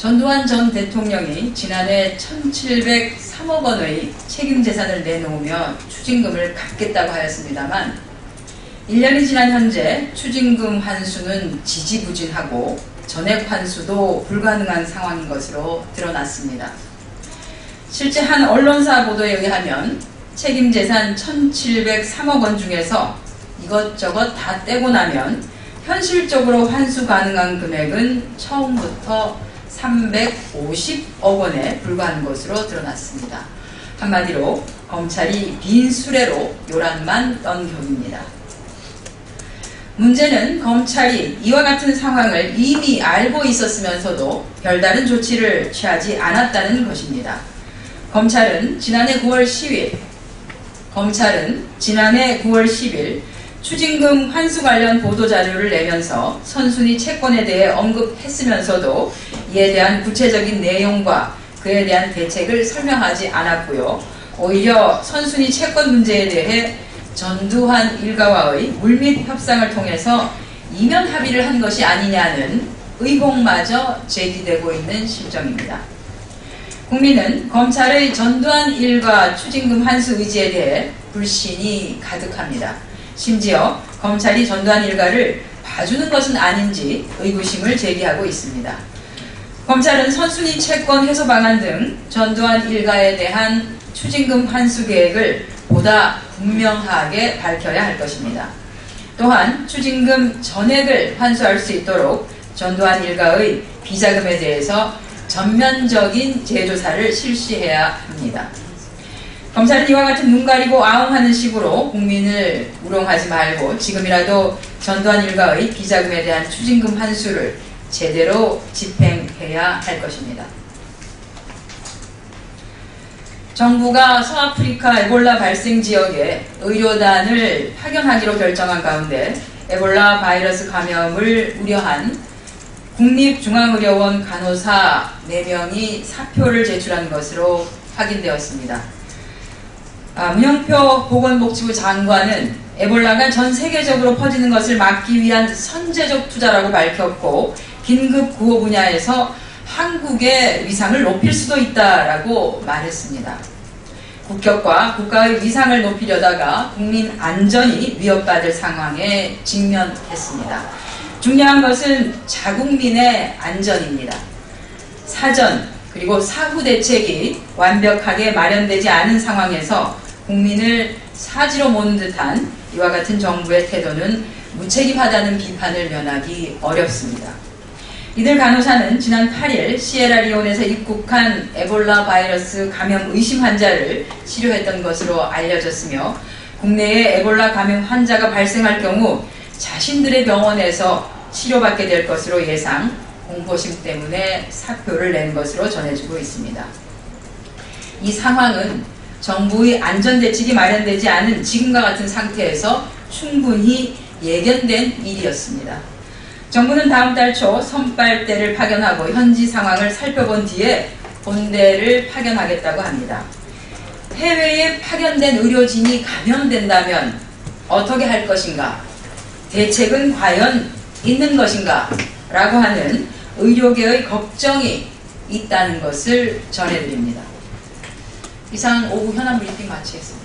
전두환 전 대통령이 지난해 1,703억 원의 책임재산을 내놓으며 추징금을 갚겠다고 하였습니다만 1년이 지난 현재 추징금 환수는 지지부진하고 전액 환수도 불가능한 상황인 것으로 드러났습니다. 실제 한 언론사 보도에 의하면 책임재산 1,703억 원 중에서 이것저것 다 떼고 나면 현실적으로 환수 가능한 금액은 처음부터 350억 원에 불과한 것으로 드러났습니다. 한마디로 검찰이 빈 수레로 요란만 떤 격입니다. 문제는 검찰이 이와 같은 상황을 이미 알고 있었으면서도 별다른 조치를 취하지 않았다는 것입니다. 검찰은 지난해 9월 10일 추징금 환수 관련 보도자료를 내면서 선순위 채권에 대해 언급했으면서도 이에 대한 구체적인 내용과 그에 대한 대책을 설명하지 않았고요. 오히려 선순위 채권 문제에 대해 전두환 일가와의 물밑 협상을 통해서 이면 합의를 한 것이 아니냐는 의혹마저 제기되고 있는 실정입니다. 국민은 검찰의 전두환 일가 추징금 환수 의지에 대해 불신이 가득합니다. 심지어 검찰이 전두환 일가를 봐주는 것은 아닌지 의구심을 제기하고 있습니다. 검찰은 선순위 채권 해소 방안 등 전두환 일가에 대한 추징금 환수 계획을 보다 분명하게 밝혀야 할 것입니다. 또한 추징금 전액을 환수할 수 있도록 전두환 일가의 비자금에 대해서 전면적인 재조사를 실시해야 합니다. 검찰은 이와 같은 눈 가리고 아웅하는 식으로 국민을 우롱하지 말고 지금이라도 전두환 일가의 비자금에 대한 추징금 환수를 제대로 집행해야 할 것입니다. 정부가 서아프리카 에볼라 발생 지역에 의료단을 파견하기로 결정한 가운데 에볼라 바이러스 감염을 우려한 국립중앙의료원 간호사 4명이 사표를 제출한 것으로 확인되었습니다. 문영표 보건복지부 장관은 에볼라가 전 세계적으로 퍼지는 것을 막기 위한 선제적 투자라고 밝혔고 긴급 구호 분야에서 한국의 위상을 높일 수도 있다라고 말했습니다. 국격과 국가의 위상을 높이려다가 국민 안전이 위협받을 상황에 직면했습니다. 중요한 것은 자국민의 안전입니다. 사전 그리고 사후 대책이 완벽하게 마련되지 않은 상황에서 국민을 사지로 모는 듯한 이와 같은 정부의 태도는 무책임하다는 비판을 면하기 어렵습니다. 이들 간호사는 지난 8일 시에라리온에서 입국한 에볼라 바이러스 감염 의심 환자를 치료했던 것으로 알려졌으며 국내에 에볼라 감염 환자가 발생할 경우 자신들의 병원에서 치료받게 될 것으로 예상, 공포심 때문에 사표를 낸 것으로 전해지고 있습니다. 이 상황은 정부의 안전대책이 마련되지 않은 지금과 같은 상태에서 충분히 예견된 일이었습니다. 정부는 다음 달 초 선발대를 파견하고 현지 상황을 살펴본 뒤에 본대를 파견하겠다고 합니다. 해외에 파견된 의료진이 감염된다면 어떻게 할 것인가? 대책은 과연 있는 것인가? 라고 하는 의료계의 걱정이 있다는 것을 전해드립니다. 이상 오후 현안 브리핑 마치겠습니다.